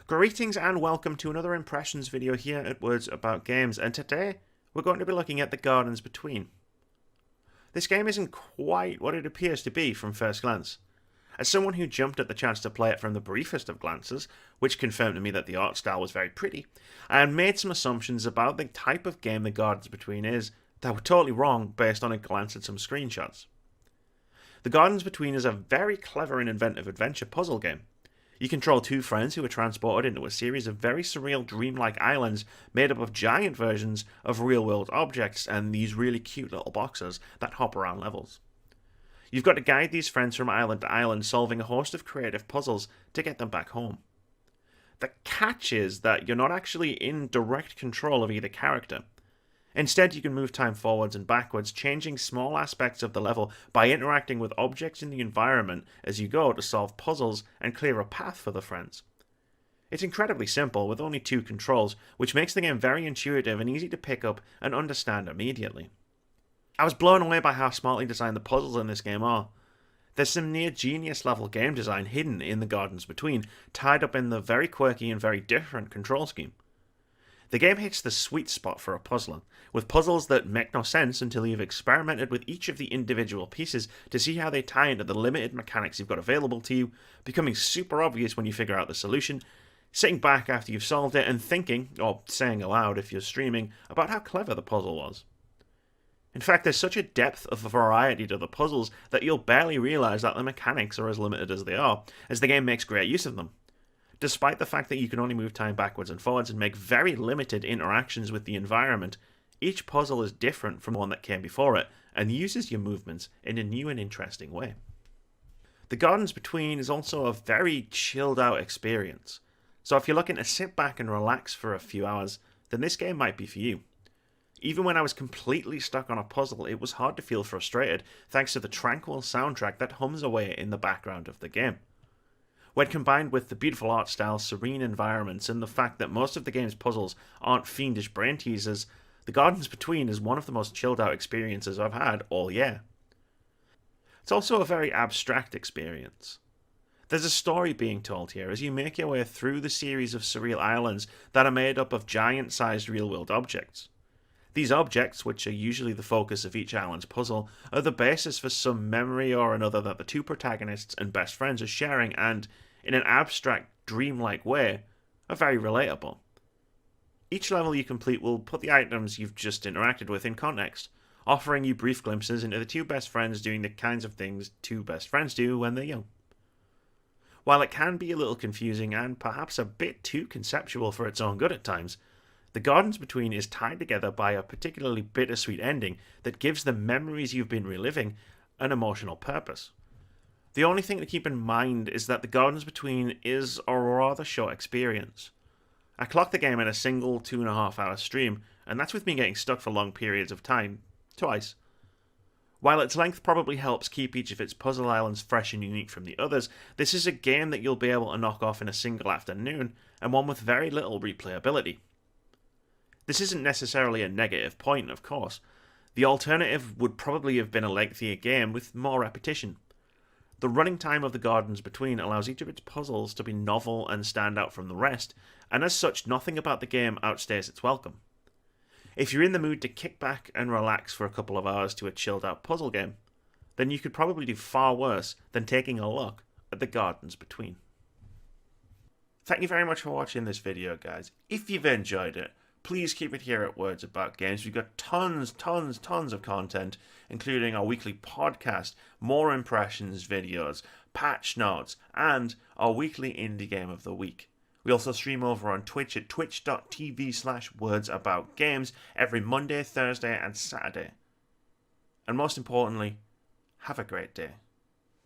Greetings and welcome to another impressions video here at Words About Games, and today we're going to be looking at The Gardens Between. This game isn't quite what it appears to be from first glance. As someone who jumped at the chance to play it from the briefest of glances, which confirmed to me that the art style was very pretty, I made some assumptions about the type of game The Gardens Between is that were totally wrong based on a glance at some screenshots. The Gardens Between is a very clever and inventive adventure puzzle game. You control two friends who are transported into a series of very surreal dreamlike islands made up of giant versions of real-world objects and these really cute little boxes that hop around levels. You've got to guide these friends from island to island, solving a host of creative puzzles to get them back home. The catch is that you're not actually in direct control of either character. Instead, you can move time forwards and backwards, changing small aspects of the level by interacting with objects in the environment as you go to solve puzzles and clear a path for the friends. It's incredibly simple, with only two controls, which makes the game very intuitive and easy to pick up and understand immediately. I was blown away by how smartly designed the puzzles in this game are. There's some near genius level game design hidden in The Gardens Between, tied up in the very quirky and very different control scheme. The game hits the sweet spot for a puzzler, with puzzles that make no sense until you've experimented with each of the individual pieces to see how they tie into the limited mechanics you've got available to you, becoming super obvious when you figure out the solution, sitting back after you've solved it and thinking, or saying aloud if you're streaming, about how clever the puzzle was. In fact, there's such a depth of variety to the puzzles that you'll barely realise that the mechanics are as limited as they are, as the game makes great use of them. Despite the fact that you can only move time backwards and forwards and make very limited interactions with the environment, each puzzle is different from the one that came before it and uses your movements in a new and interesting way. The Gardens Between is also a very chilled out experience, so if you're looking to sit back and relax for a few hours, then this game might be for you. Even when I was completely stuck on a puzzle, it was hard to feel frustrated thanks to the tranquil soundtrack that hums away in the background of the game. When combined with the beautiful art style, serene environments, and the fact that most of the game's puzzles aren't fiendish brain teasers, The Gardens Between is one of the most chilled out experiences I've had all year. It's also a very abstract experience. There's a story being told here as you make your way through the series of surreal islands that are made up of giant-sized real-world objects. These objects, which are usually the focus of each island's puzzle, are the basis for some memory or another that the two protagonists and best friends are sharing and, in an abstract, dreamlike way, are very relatable. Each level you complete will put the items you've just interacted with in context, offering you brief glimpses into the two best friends doing the kinds of things two best friends do when they're young. While it can be a little confusing and perhaps a bit too conceptual for its own good at times, The Gardens Between is tied together by a particularly bittersweet ending that gives the memories you've been reliving an emotional purpose. The only thing to keep in mind is that The Gardens Between is a rather short experience. I clocked the game in a single 2.5 hour stream, and that's with me getting stuck for long periods of time, twice. While its length probably helps keep each of its puzzle islands fresh and unique from the others, this is a game that you'll be able to knock off in a single afternoon, and one with very little replayability. This isn't necessarily a negative point, of course. The alternative would probably have been a lengthier game with more repetition. The running time of The Gardens Between allows each of its puzzles to be novel and stand out from the rest, and as such, nothing about the game outstays its welcome. If you're in the mood to kick back and relax for a couple of hours to a chilled out puzzle game, then you could probably do far worse than taking a look at The Gardens Between. Thank you very much for watching this video, guys. If you've enjoyed it, please keep it here at Words About Games. We've got tons of content, including our weekly podcast, more impressions videos, patch notes, and our weekly indie game of the week. We also stream over on Twitch at twitch.tv/wordsaboutgames every Monday, Thursday, and Saturday. And most importantly, have a great day.